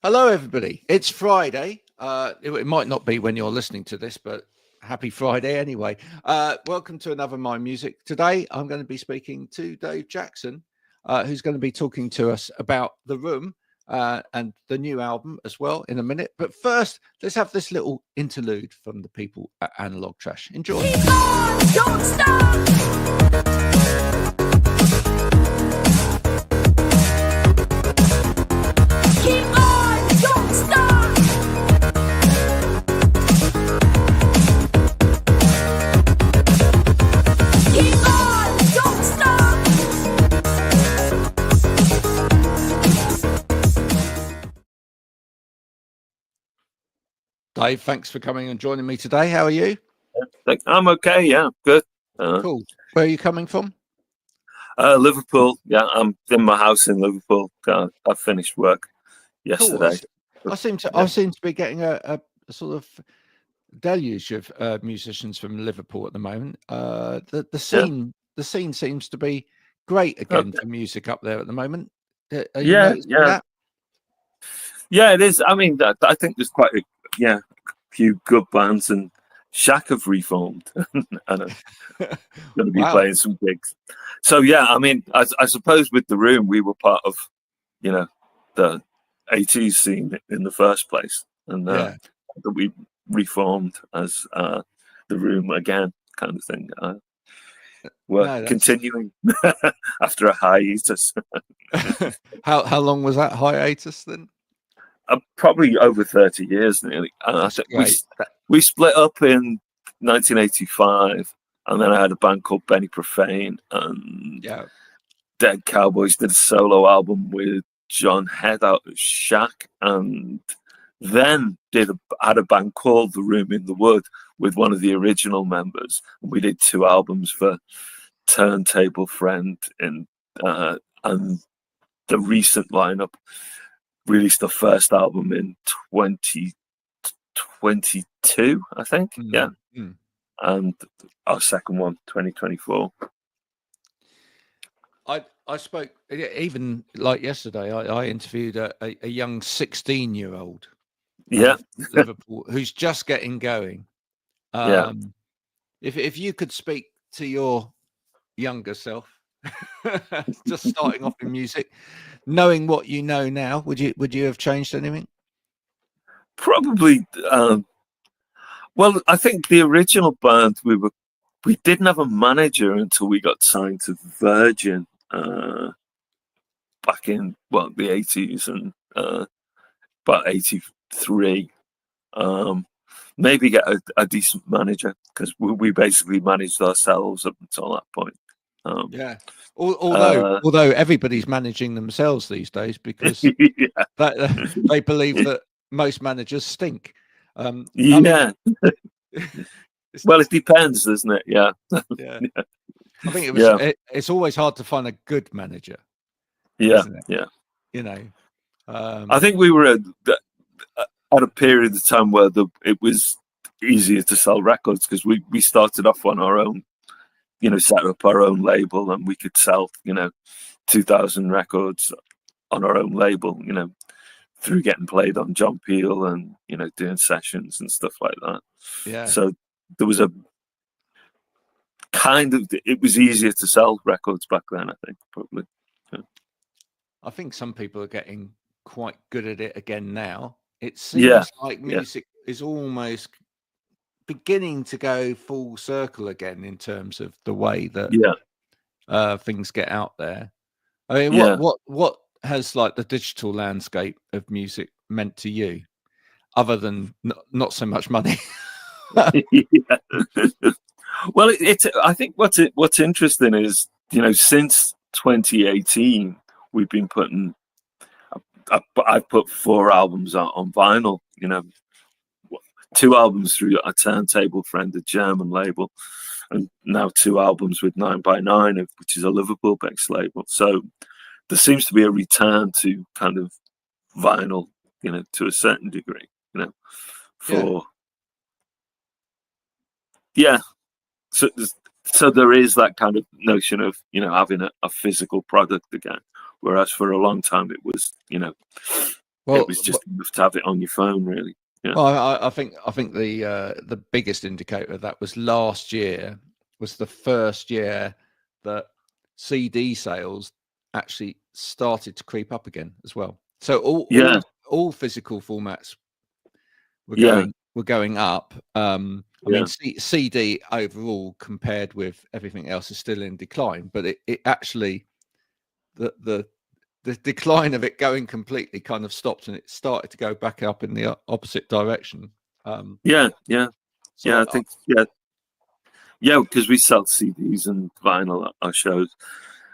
Hello, everybody. It's Friday. It might not be when you're listening to this, but happy Friday anyway. Welcome to another My Music. Today, I'm going to be speaking to Dave Jackson, who's going to be talking to us about The Room and the new album as well in a minute. But first, let's have this little interlude from the people at Analog Trash. Enjoy. Keep on, don't stop. Keep on, don't stop. Keep on, don't stop. Dave, thanks for coming and joining me today. How are you? I'm okay, yeah, good. Cool. Where are you coming from? Liverpool, yeah, I'm in my house in Liverpool. I finished work yesterday. Cool. I seem to be getting a sort of deluge of musicians from Liverpool at the moment. The scene seems to be great again for music up there at the moment. Are you noticing that? Yeah, it is. I mean, I think there's quite a few good bands, and Shack have reformed and are going to be playing some gigs. So yeah, I mean, I suppose with The Room we were part of, the 80s scene in the first place, and that we reformed as The Room again, kind of thing. We're continuing after a hiatus. How long was that hiatus then? Probably over 30 years nearly. And I think we split up in 1985, and then I had a band called Benny Profane, and Dead Cowboys did a solo album with John Head out of Shack, and then had a band called The Room in the Wood with one of the original members. We did 2 albums for Turntable Friend, and the recent lineup released the first album in 2022, I think. And our second one, 2024. I spoke, even like yesterday, I interviewed a young 16-year-old Liverpool who's just getting going. If you could speak to your younger self, just starting off in music, knowing what you know now, would you have changed anything? Probably. Well, I think the original band we didn't have a manager until we got signed to Virgin back in the 80s and about 83. Maybe get a decent manager, because we basically managed ourselves up until that point. Although everybody's managing themselves these days, because they believe that most managers stink. Well, it depends, doesn't it? Yeah. I think it's always hard to find a good manager. I think we were at a period of time where it was easier to sell records, because we started off on our own, set up our own label, and we could sell 2,000 records on our own label, through getting played on John Peel and doing sessions and stuff like that. So there was it was easier to sell records back then, I think, probably. I think some people are getting quite good at it again now. It seems like music is almost beginning to go full circle again in terms of the way that things get out there. I mean, what has like the digital landscape of music meant to you, other than not so much money? Well, I think what's interesting is, since 2018 we've been putting. I've put 4 albums out on vinyl. 2 albums through a Turntable Friend, a German label, and now 2 albums with 9x9, which is a Liverpool-based label. So there seems to be a return to kind of vinyl, to a certain degree, So there is that kind of notion of, having a physical product again. Whereas for a long time it was, Well, it was just enough to have it on your phone, really. Yeah. Well, I think the biggest indicator of that was last year was the first year that CD sales actually started to creep up again as well. So all physical formats were going up. I mean, CD overall compared with everything else is still in decline, but it actually the decline of it going completely kind of stopped, and it started to go back up in the opposite direction. I think because we sell CDs and vinyl at our shows,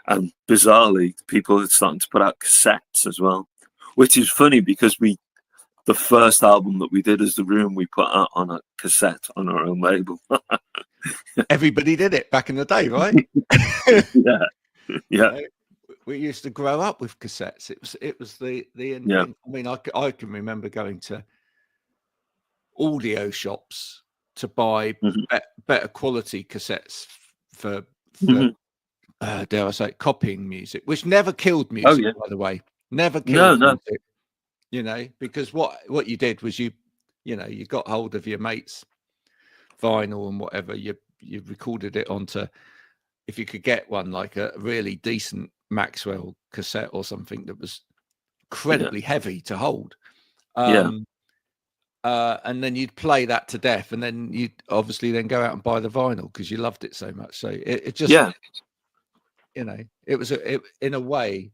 and bizarrely, people are starting to put out cassettes as well, which is funny because the first album that we did as The Room, we put out on a cassette on our own label. Everybody did it back in the day, right? Yeah. We used to grow up with cassettes. It was the I mean, I can remember going to audio shops to buy better quality cassettes for dare I say, copying music, which never killed music, by the way. Never killed music. You know, because what you did was you got hold of your mate's vinyl and whatever, you recorded it onto, if you could get one like a really decent Maxwell cassette or something that was incredibly heavy to hold. And then you'd play that to death, and then you'd obviously then go out and buy the vinyl because you loved it so much. So it just, you know, it was in a way.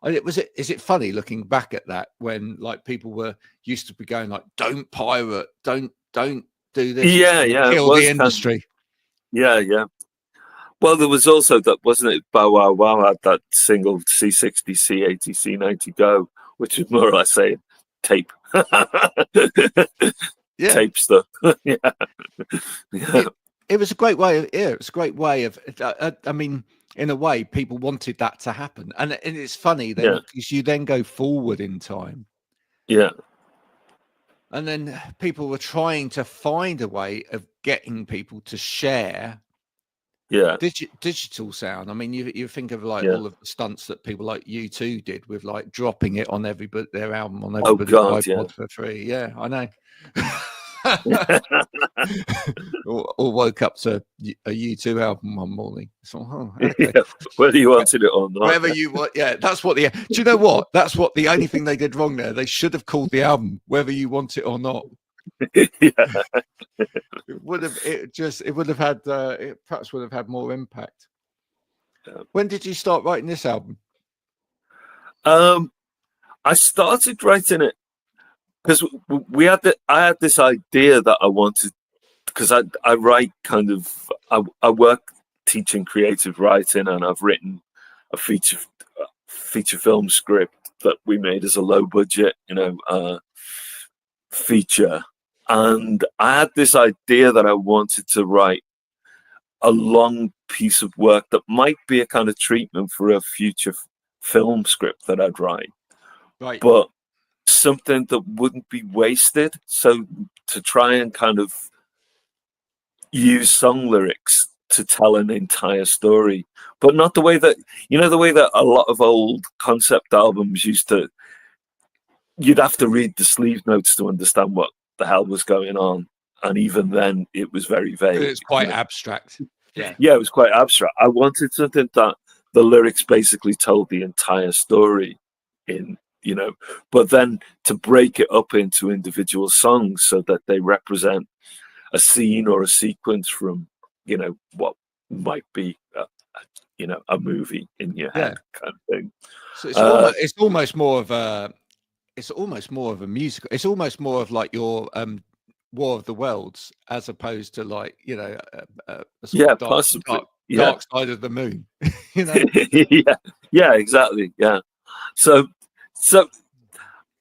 Is it funny looking back at that when like people used to be going like, don't pirate, don't do this, kill the industry. Well, there was also that, wasn't it? Bow Wow Wow had that single C60, C80, C90 Go, which was more or less a tape. Tape stuff. It was a great way of, it's a great way of, I mean, in a way, people wanted that to happen. And it's funny then because you then go forward in time. Yeah. And then people were trying to find a way of getting people to share digital sound. I mean, you think of like all of the stunts that people like U2 did with like dropping it on their album on everybody's iPod for free. Yeah, I know. or woke up to a U2 album one morning. So, okay. Whether you wanted it or not. Whether you want, that's what do you know what? That's what the only thing they did wrong there. They should have called the album Whether You Want It or Not. It would have had it perhaps would have had more impact. When did you start writing this album? I started writing it because I had this idea that I wanted, because I write kind of, I work teaching creative writing, and I've written a feature film script that we made as a low budget, feature. And I had this idea that I wanted to write a long piece of work that might be a kind of treatment for a future film script that I'd write. Right. But something that wouldn't be wasted. So to try and kind of use song lyrics to tell an entire story, but not the way that, the way that a lot of old concept albums used to, you'd have to read the sleeve notes to understand what the hell was going on. And even then it was very vague. It's quite abstract. Yeah, it was quite abstract. I wanted something that the lyrics basically told the entire story in, but then to break it up into individual songs so that they represent a scene or a sequence from, what might be, a movie in your head kind of thing. So it's almost more of a musical. It's almost more of like your War of the Worlds, as opposed to like a sort of dark side of the moon. Exactly. Yeah. So,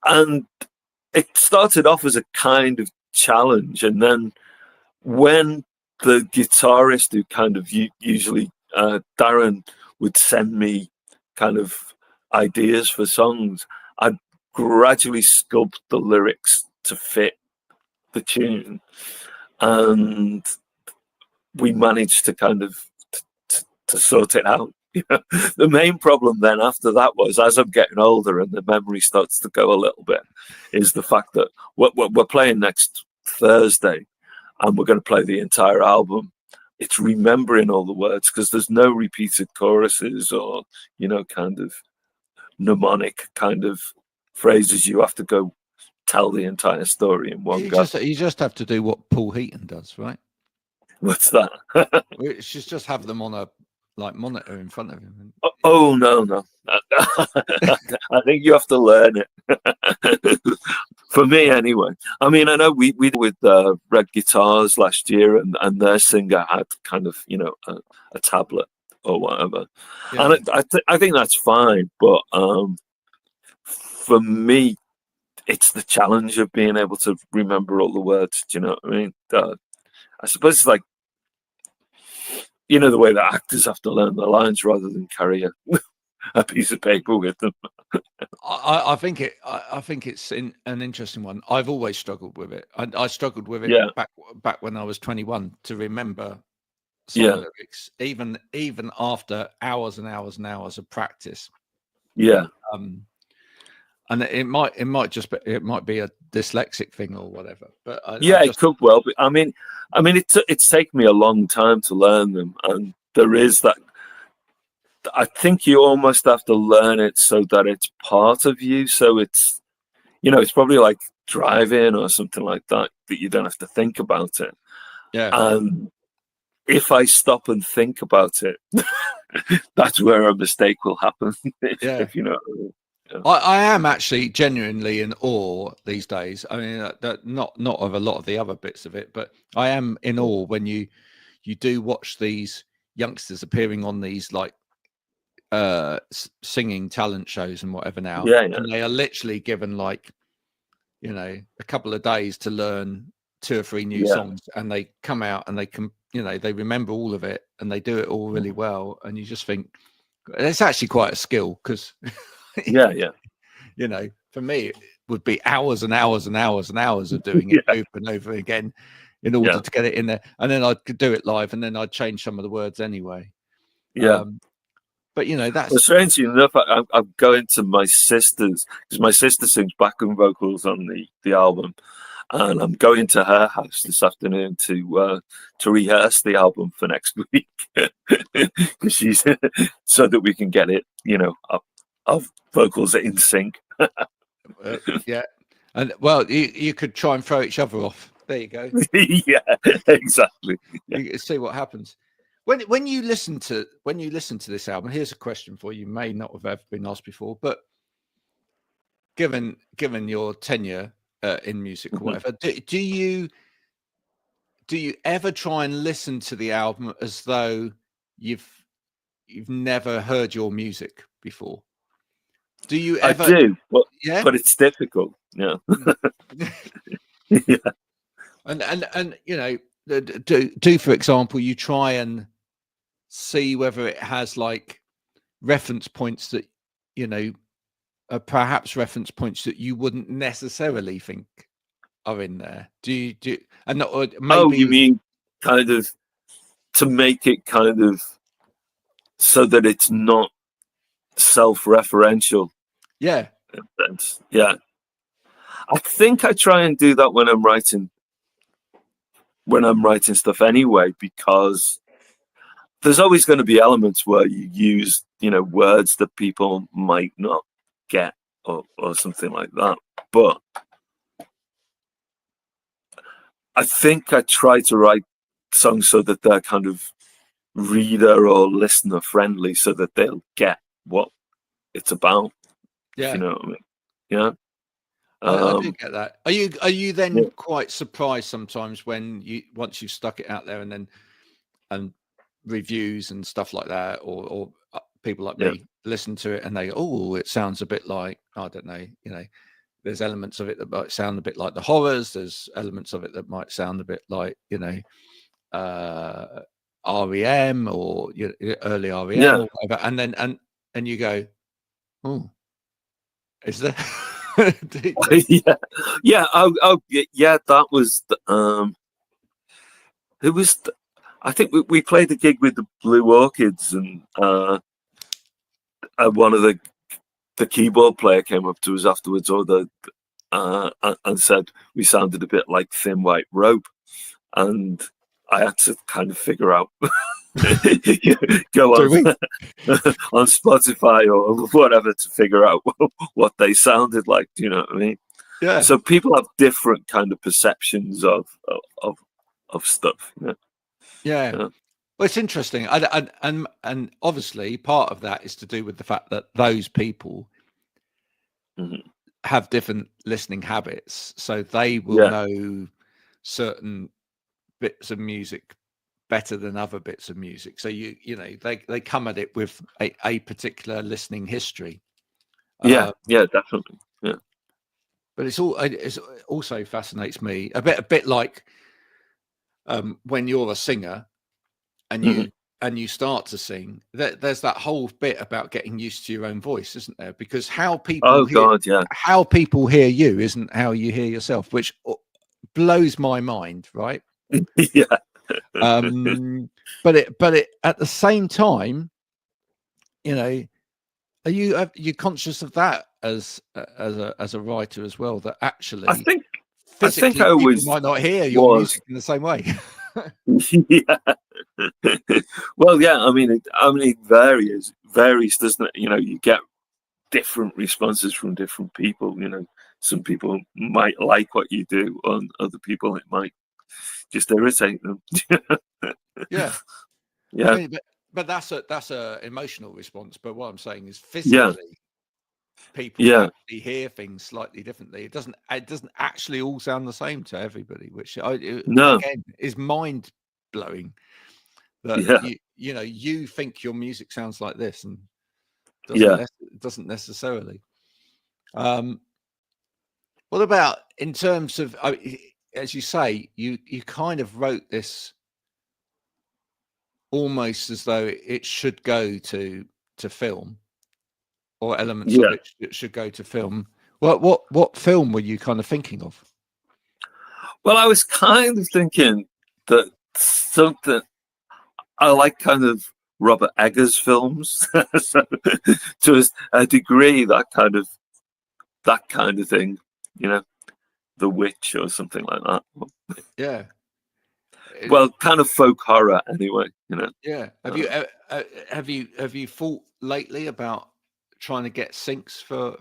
and it started off as a kind of challenge, and then when the guitarist who kind of usually Darren would send me kind of ideas for songs, I'd gradually sculpt the lyrics to fit the tune, and we managed to kind of to sort it out The main problem then after that was, as I'm getting older and the memory starts to go a little bit, is the fact that we're playing next Thursday and we're going to play the entire album. It's remembering all the words because there's no repeated choruses or, kind of mnemonic kind of phrases. You have to go tell the entire story in one go. You just have to do what Paul Heaton does, right? What's that? We should just have them on a monitor in front of him. Oh no. I think you have to learn it. For me, anyway. I mean, I know we did with Red Guitars last year, and their singer had kind of a tablet or whatever, and I think that's fine. But for me, it's the challenge of being able to remember all the words. Do you know what I mean? I suppose it's like, the way that actors have to learn the lines rather than carry a piece of paper with them. I think it's an interesting one. I've always struggled with it. I struggled with it back when I was 21 to remember some lyrics, even after hours and hours and hours of practice. Yeah. And it might be a dyslexic thing or whatever. But it could well be. I mean, it's taken me a long time to learn them, and there is that. I think you almost have to learn it so that it's part of you. So it's, it's probably like driving or something like that you don't have to think about it. Yeah. And if I stop and think about it, that's where a mistake will happen. If you know what I mean. Yeah. I am actually genuinely in awe these days. I mean, not of a lot of the other bits of it, but I am in awe when you do watch these youngsters appearing on these like singing talent shows and whatever now. And they are literally given like, a couple of days to learn 2 or 3 new songs, and they come out and they can, they remember all of it and they do it all really well. And you just think it's actually quite a skill because. For me, it would be hours and hours and hours and hours of doing it over and over again in order to get it in there. And then I'd do it live, and then I'd change some of the words anyway. But that's well, strangely enough. I'm going to my sister's because my sister sings backing vocals on the album, and I'm going to her house this afternoon to rehearse the album for next week because she's so that we can get it, of vocals in sync. And well, you could try and throw each other off. There you go. Exactly. You can see what happens when you listen to this album. Here's a question for you. May not have ever been asked before, but given your tenure in music or whatever, do you ever try and listen to the album as though you've never heard your music before? Do you ever? I do, but it's difficult. Yeah. And do for example, you try and see whether it has like reference points that perhaps reference points that you wouldn't necessarily think are in there. Do you and not, or maybe you mean kind of to make it kind of so that it's not self-referential. Yeah. I think I try and do that when I'm writing stuff anyway, because there's always going to be elements where you use, words that people might not get or something like that. But I think I try to write songs so that they're kind of reader or listener friendly, so that they'll get what it's about. Yeah. You know what I mean? Yeah. I do get that. Are you then quite surprised sometimes when once you've stuck it out there and reviews and stuff like that, or people like me listen to it and they go, oh, it sounds a bit like, I don't know, there's elements of it that might sound a bit like the Horrors. There's elements of it that might sound a bit like, REM or early REM or whatever. And then, and you go, oh, is there? That was it was I think we played the gig with the Blue Orchids, and one of the keyboard player came up to us afterwards, and said we sounded a bit like Thin White Rope, and I had to kind of figure out go on Spotify or whatever to figure out what they sounded like. Do you know what I mean? Yeah. So people have different kind of perceptions of stuff. You know? Yeah. Well, it's interesting, and obviously part of that is to do with the fact that those people have different listening habits, so they will know certain bits of music better than other bits of music. So you know they come at it with a particular listening history. Yeah, definitely. Yeah. But it also fascinates me a bit like when you're a singer and you start to sing. There's that whole bit about getting used to your own voice, isn't there? Because how people hear you isn't how you hear yourself, which blows my mind, right? Yeah. But it at the same time, you know, are you conscious of that as a writer as well, that actually I think physically I always might not hear your music in the same way? Yeah. Well, yeah, I mean it varies, doesn't it? You know, you get different responses from different people. You know, some people might like what you do, and other people it might just irritate them. Yeah. Yeah. I mean, but that's a emotional response. But what I'm saying is physically, people actually hear things slightly differently. It doesn't actually all sound the same to everybody, which again is mind blowing. That you know, you think your music sounds like this, and doesn't necessarily. What about in terms of, as you say, you kind of wrote this almost as though it should go to film, or elements of it should go to film. What film were you kind of thinking of? Well, I was kind of thinking that something I like kind of Robert Eggers films, so, to a degree, that kind of thing, you know, The Witch or something like that. Yeah. Well, kind of folk horror, anyway. You know. Yeah. Have you thought lately about trying to get syncs for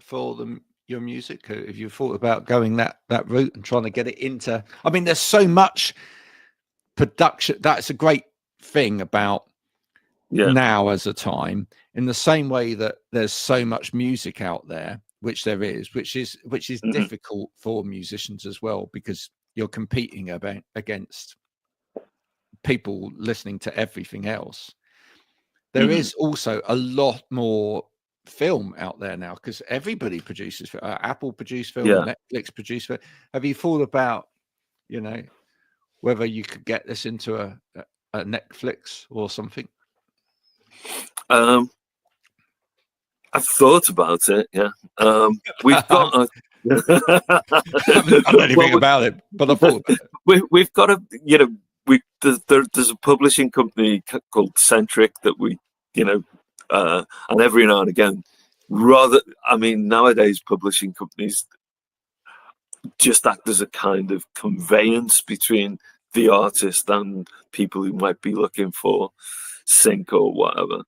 your music? Have you thought about going that route and trying to get it into? I mean, there's so much production. That's a great thing about now as a time. In the same way that there's so much music out there, which is difficult for musicians as well, because you're competing against people listening to everything else. There is also a lot more film out there now, because everybody produces Apple produce film, Netflix produce film. Have you thought about, you know, whether you could get this into a Netflix or something? I've thought about it. Yeah. We've got I haven't done anything about it, but I thought about it. We've got a, you know, there's a publishing company called Centric that we, you know, and every now and again, nowadays publishing companies just act as a kind of conveyance between the artist and people who might be looking for sync or whatever.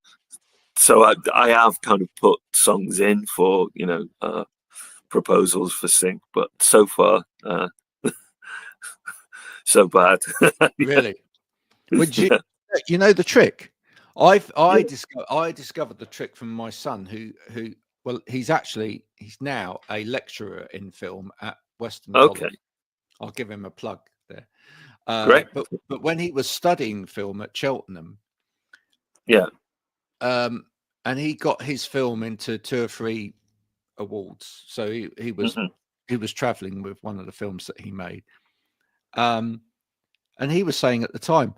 So I have kind of put songs in for, you know, proposals for sync, but so far, so bad. Really? Would you know the trick? I discovered the trick from my son, who well, he's now a lecturer in film at Western College. I'll give him a plug there. Great. But when he was studying film at Cheltenham, and he got his film into 2 or 3 awards. So he was traveling with one of the films that he made. And he was saying at the time,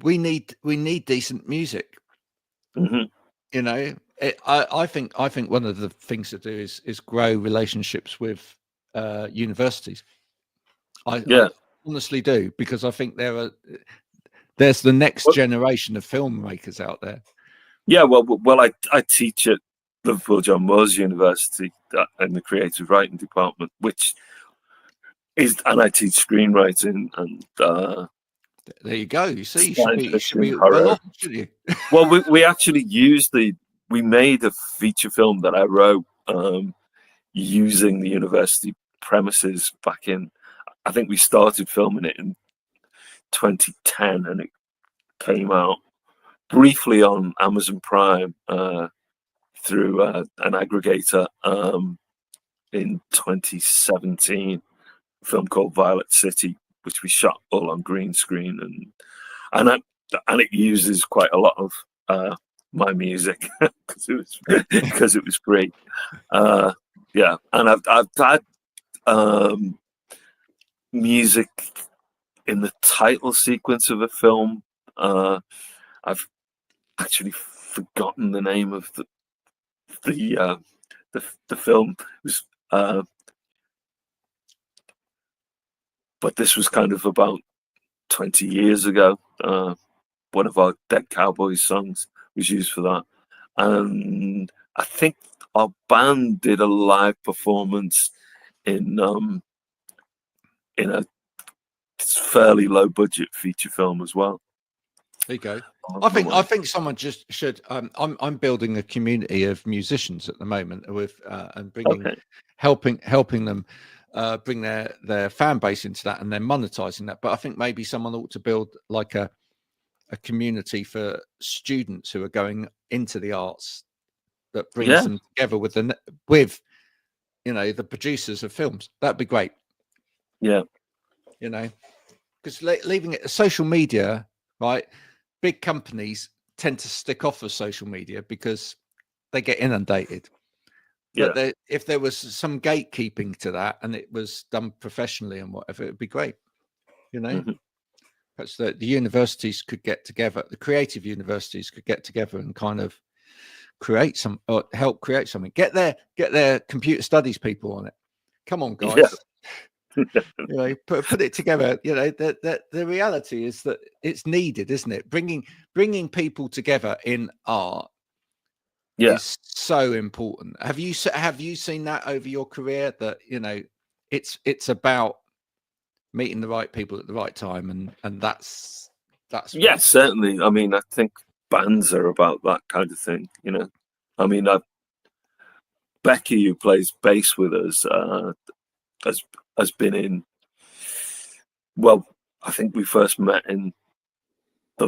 we need decent music. You know, I think one of the things to do is grow relationships with universities. I honestly do, because I think there's the next generation of filmmakers out there. Yeah, well, I teach at Liverpool John Moores University in the creative writing department, which is, and I teach screenwriting and. There you go. You see, you should be horror. well off, shouldn't you? Well, we actually we made a feature film that I wrote using the university premises back in. I think we started filming it in 2010, and it came out briefly on Amazon Prime through an aggregator in 2017. A film called Violet City, which we shot all on green screen, and it uses quite a lot of my music because it was free. Yeah, and I've had music in the title sequence of a film. I've actually forgotten the name of the film. It was, but this was kind of about 20 years ago. One of our Dead Cowboys songs was used for that, and I think our band did a live performance in a fairly low budget feature film as well. There you go. I think someone just should. I'm building a community of musicians at the moment with and bringing helping them bring their fan base into that, and then monetizing that. But I think maybe someone ought to build like a community for students who are going into the arts that brings them together with the producers of films. That'd be great. Yeah, because leaving it social media, right? Big companies tend to stick off of social media because they get inundated. But if there was some gatekeeping to that and it was done professionally and whatever, it'd be great. Perhaps the universities could get together, the creative universities could get together and kind of create some, or help create something. Get their computer studies people on it. Come on, guys. Put it together. The reality is that it's needed, isn't it? Bringing people together in art is so important. Have you seen that over your career? That it's about meeting the right people at the right time, and that's yes, certainly. I mean, I think bands are about that kind of thing. I mean, Becky, who plays bass with us, has been in. Well, I think we first met in the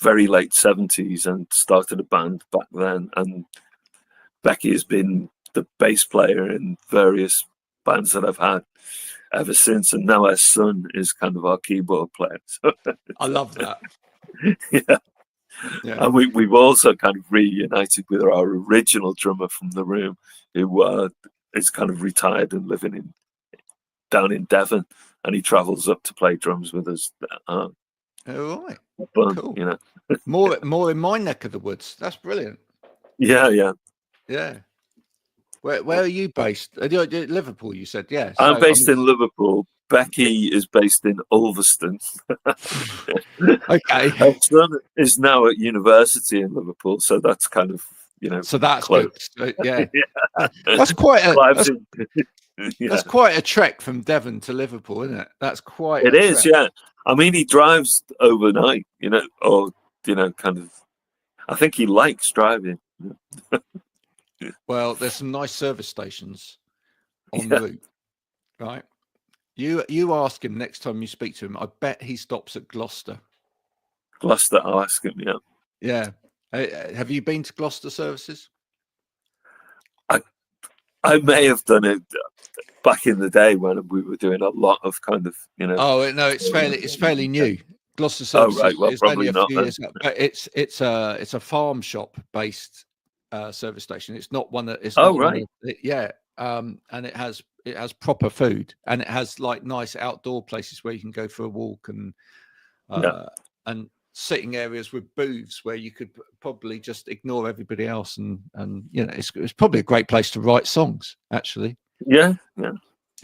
very late 70s and started a band back then. And Becky has been the bass player in various bands that I've had ever since. And now our son is kind of our keyboard player. So, I love that. Yeah. And we've also kind of reunited with our original drummer from the room, who is kind of retired and living down in Devon, and he travels up to play drums with us. All right, fun, cool. more in my neck of the woods. That's brilliant. Yeah. Where are you based? Liverpool, you said. Yeah, I'm based in Liverpool. Becky is based in Ulverston. Okay. Her son is now at university in Liverpool, so that's kind of So that's close. Good. Yeah. That's quite a. That's quite a trek from Devon to Liverpool, isn't it? That's quite. It is, yeah. I mean, he drives overnight, or kind of. I think he likes driving. Well, there's some nice service stations on the route, right? You ask him next time you speak to him. I bet he stops at Gloucester. Gloucester, I'll ask him. Yeah. Have you been to Gloucester services? I may have done it back in the day when we were doing a lot of kind of, Oh no, it's fairly new. Gloucester services. Oh right, well, is probably only a not. few years out, but it's a farm shop based service station. It's not one that is. Oh right. And it has proper food, and it has like nice outdoor places where you can go for a walk and sitting areas with booths where you could probably just ignore everybody else, and it's probably a great place to write songs, actually. Yeah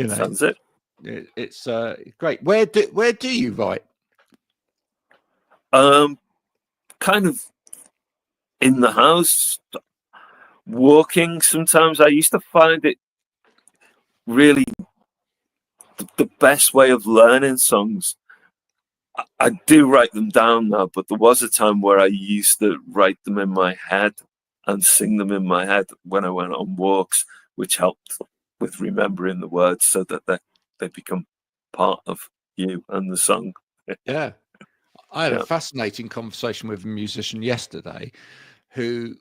sounds it. It's great. Where do you write? Kind of in the house, walking, sometimes I used to find it really the best way of learning songs. I do write them down now, but there was a time where I used to write them in my head and sing them in my head when I went on walks, which helped with remembering the words so that they become part of you and the song. Yeah. I had a fascinating conversation with a musician yesterday who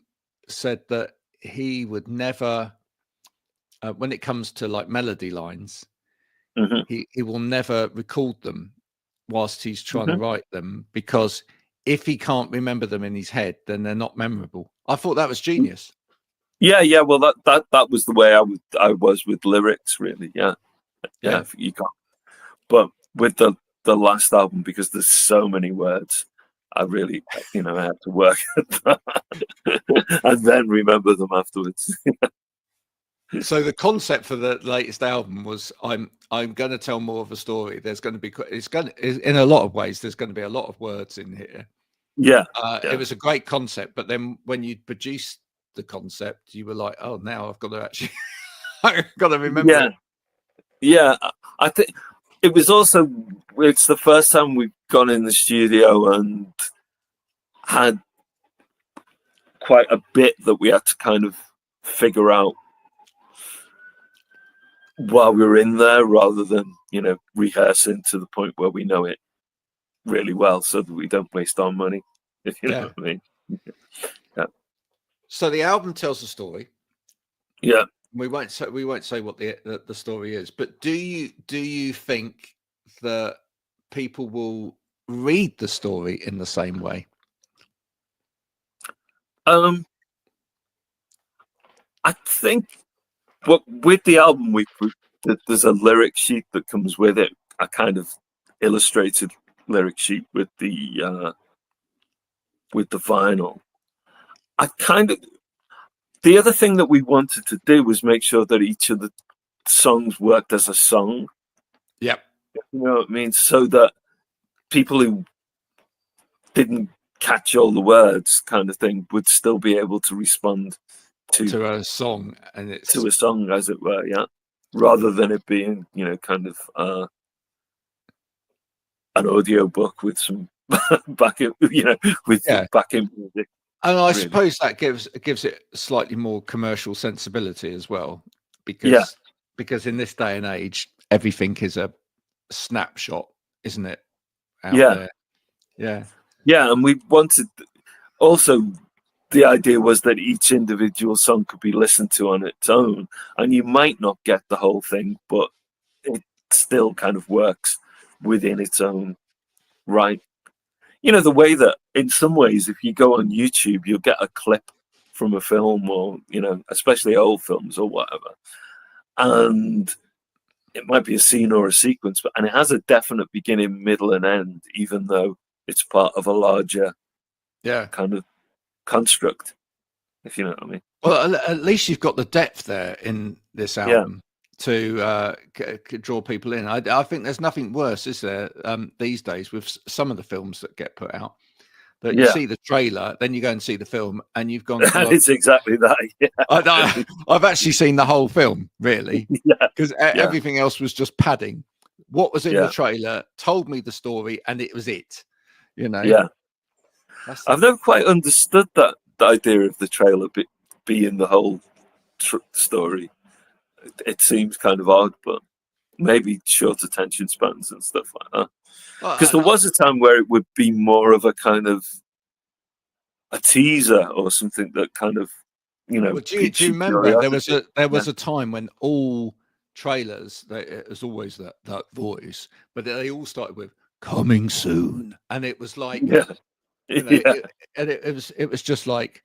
said that he would never, when it comes to like melody lines, he will never record them whilst he's trying to write them, because if he can't remember them in his head, then they're not memorable. I thought that was genius. Yeah. Well, that was the way I was with lyrics, really. Yeah. You can't. But with the last album, because there's so many words, I really, I had to work at that and then remember them afterwards. So the concept for the latest album was I'm going to tell more of a story. There's going to be in a lot of ways there's going to be a lot of words in here. Yeah. It was a great concept, but then when you produced the concept, you were like, oh, now I've got to actually I've got to remember. Yeah. I think it was also, it's the first time we've gone in the studio and had quite a bit that we had to kind of figure out while we were in there, rather than rehearsing to the point where we know it really well, so that we don't waste our money, if you know what I mean. So the album tells a story. We won't say what the story is, but do you think that people will read the story in the same way? I think with the album, there's a lyric sheet that comes with it, a kind of illustrated lyric sheet with the vinyl. The other thing that we wanted to do was make sure that each of the songs worked as a song. Yep. You know what I mean? So that people who didn't catch all the words, kind of thing, would still be able to respond to a song, and it's to a song, as it were, rather than it being, kind of an audio book with some backing, backing music. And I suppose that gives it slightly more commercial sensibility as well, because in this day and age, everything is a snapshot, isn't it? Out there. Yeah, and we wanted also, the idea was that each individual song could be listened to on its own, and you might not get the whole thing, but it still kind of works within its own right. The way that in some ways, if you go on YouTube, you'll get a clip from a film, or, especially old films or whatever. And it might be a scene or a sequence, and it has a definite beginning, middle, and end, even though it's part of a larger kind of construct, if you know what I mean. Well, at least you've got the depth there in this album to draw people in. I think there's nothing worse, is there, these days with some of the films that get put out, that you see the trailer, then you go and see the film, and you've gone. It's exactly that. I've actually seen the whole film, really, because everything else was just padding. What was in the trailer told me the story, and it was it. I've never quite understood the idea of the trailer being the whole story. It seems kind of odd, but maybe short attention spans and stuff like that. Because there was a time where it would be more of a kind of a teaser or something that kind of, Well, do you remember there was a time when all trailers, it was always that voice, but they all started with "coming soon," and it was like, it was just like,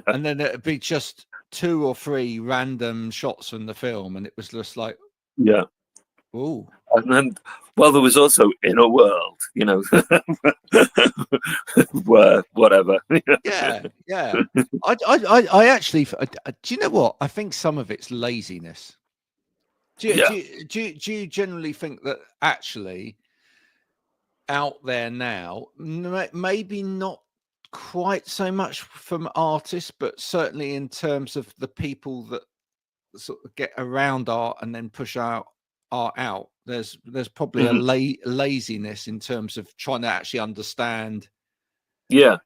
and then it'd be just 2 or 3 random shots from the film, and it was just like, oh. And then, well, there was also In a World, where whatever. I actually, do you know what? I think some of it's laziness. Do you generally think that actually out there now, maybe not quite so much from artists, but certainly in terms of the people that sort of get around art and then push art out. There's probably a laziness in terms of trying to actually understand the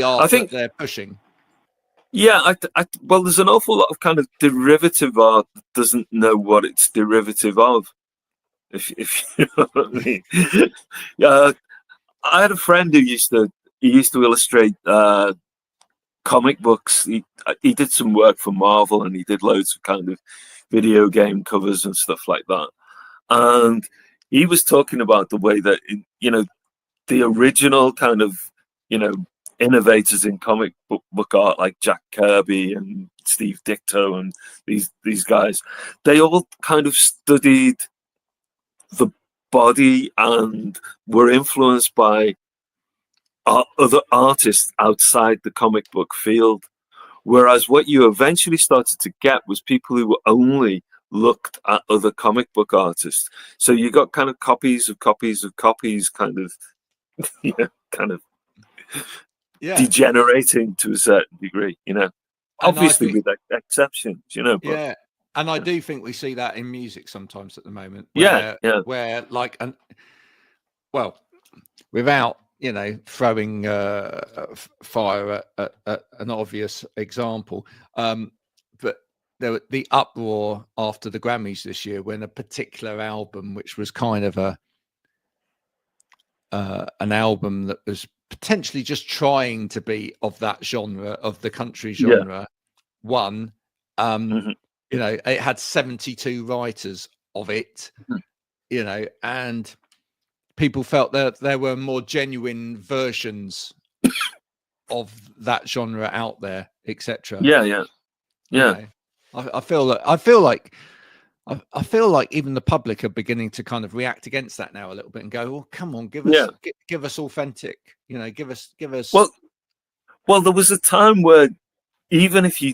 art that they're pushing. Yeah, well, there's an awful lot of kind of derivative art that doesn't know what it's derivative of. If you know what I mean. I had a friend who used to illustrate comic books. He did some work for Marvel, and he did loads of kind of video game covers and stuff like that. And he was talking about the way that, you know, the original kind of, you know, innovators in comic book art like Jack Kirby and Steve Ditko and these guys, they all kind of studied the body and were influenced by other artists outside the comic book field. Whereas what you eventually started to get was people who only looked at other comic book artists. So you got kind of copies of copies of copies, kind of, you know, kind of degenerating to a certain degree, you know, obviously with exceptions, you know. But, and I do think we see that in music sometimes at the moment. Where like, well, without, you know, throwing fire at an obvious example, but the uproar after the Grammys this year when a particular album, which was kind of an album that was potentially just trying to be of that genre, of the country genre, won. You know, it had 72 writers of it, you know, and people felt that there were more genuine versions of that genre out there, etc. Yeah. I feel like even the public are beginning to kind of react against that now a little bit and go, "Oh, come on, give us authentic, you know, give us." Well, there was a time where even if you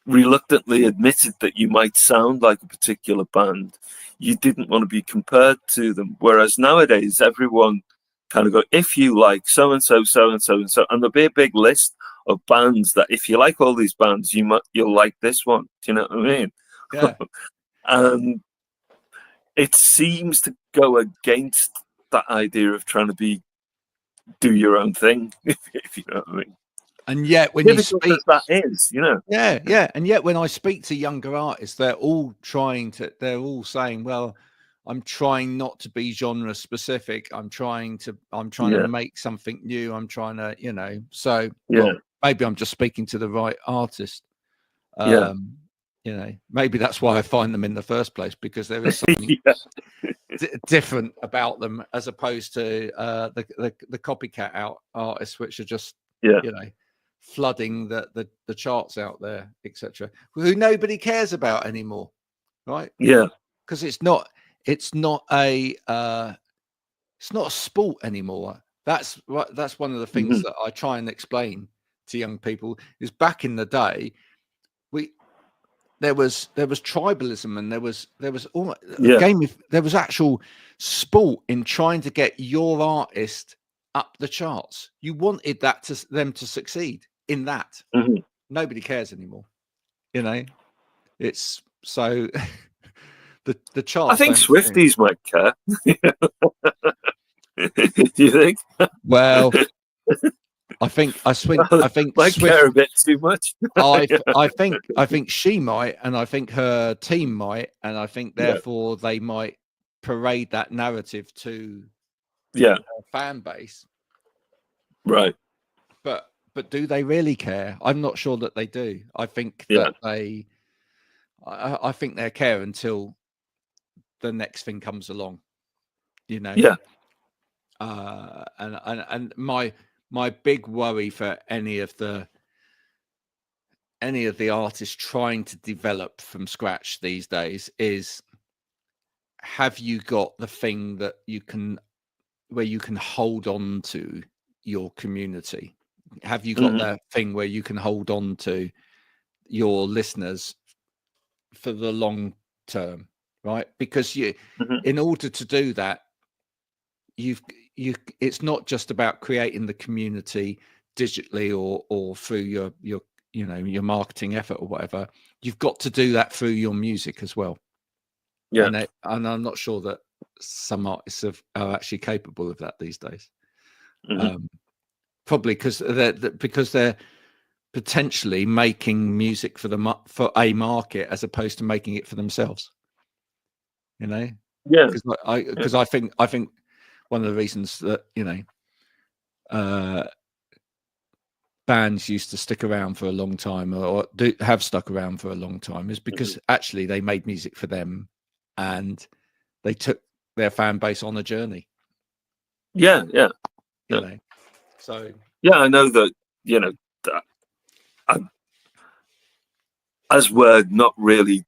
reluctantly admitted that you might sound like a particular band, you didn't want to be compared to them. Whereas nowadays, everyone kind of go, if you like so and so, so and so and so, and there'll be a big list of bands that if you like all these bands, you'll like this one. Do you know what I mean? Yeah. And it seems to go against that idea of trying to do your own thing, if you know what I mean. And yet, when you speak, that is, you know, and yet when I speak to younger artists, they're all saying, "Well, I'm trying not to be genre specific. I'm trying to make something new. I'm trying to, you know." So, well, maybe I'm just speaking to the right artist. You know, maybe that's why I find them in the first place, because there is something different about them as opposed to the copycat artists, which are just you know, flooding the charts out there, etc., who nobody cares about anymore, right? Yeah, because it's not a sport anymore. That's one of the things that I try and explain to young people is back in the day, there was tribalism, and there was there was actual sport in trying to get your artist up the charts. You wanted them to succeed in that. Nobody cares anymore, you know. It's so the charts. I think Swifties might care. Do you think? Well, I think might care a bit too much. I think she might, and I think her team might, and I think therefore they might parade that narrative to her fan base. Right. But do they really care? I'm not sure that they do. I think that I think they care until the next thing comes along, you know. Yeah. And my big worry for any of the artists trying to develop from scratch these days is, have you got the thing that where you can hold on to your community? Have you got that thing where you can hold on to your listeners for the long term, right? Because in order to do that, it's not just about creating the community digitally or through your your marketing effort or whatever, you've got to do that through your music as well. Yeah, and I'm not sure that some artists are actually capable of that these days. Probably because they're potentially making music for a market as opposed to making it for themselves. Yeah, because I think one of the reasons that bands used to stick around for a long time or have stuck around for a long time is because actually they made music for them and they took their fan base on a journey. So I know that as we're not really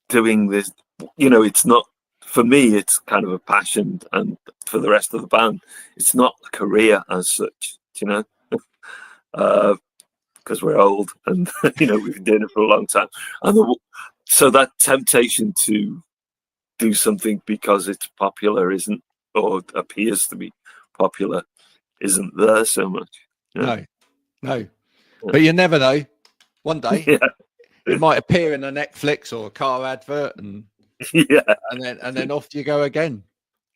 doing this, it's not, for me, it's kind of a passion, and for the rest of the band, it's not a career as such, because we're old and we've been doing it for a long time, and so that temptation to do something because it's popular isn't, or appears to be popular, isn't there so much. No, but you never know. One day, it might appear in a Netflix or a car advert, and then off you go again.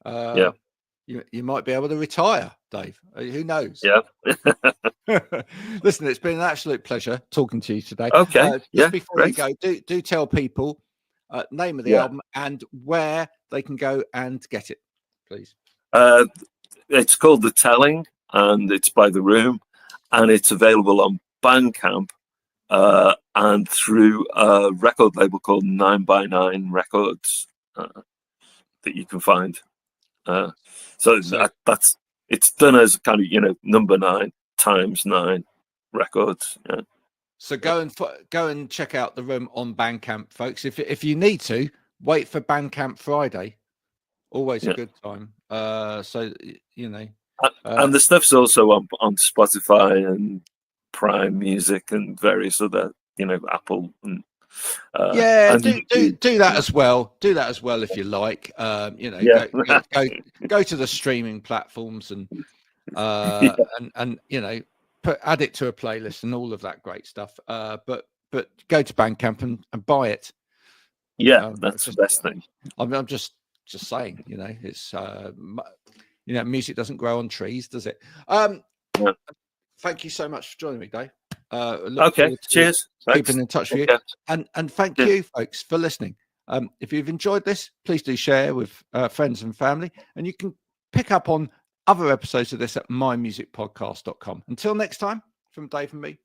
You might be able to retire, Dave. Who knows? Listen, it's been an absolute pleasure talking to you today. Okay. Just before you go, do tell people name of the album and where they can go and get it, please. It's called The Telling, and it's by The Room, and it's available on Bandcamp and through a record label called 9x9 Records that you can find. That's it's done as kind of number 9 times 9 records. So go and check out The Room on Bandcamp, folks. If you need to, wait for Bandcamp Friday. Always a good time. And the stuff's also on Spotify and Prime Music and various other, Apple. And, do that as well. Do that as well if you like. Go to the streaming platforms and add it to a playlist and all of that great stuff. But go to Bandcamp and buy it. That's the best thing. I'm just saying, it's music doesn't grow on trees, does it? Thank you so much for joining me, Dave. Okay, cheers. Keeping in touch with you, and thank you, folks, for listening. If you've enjoyed this, please do share with friends and family, and you can pick up on other episodes of this at mymusicpodcast.com. Until next time, from Dave and me,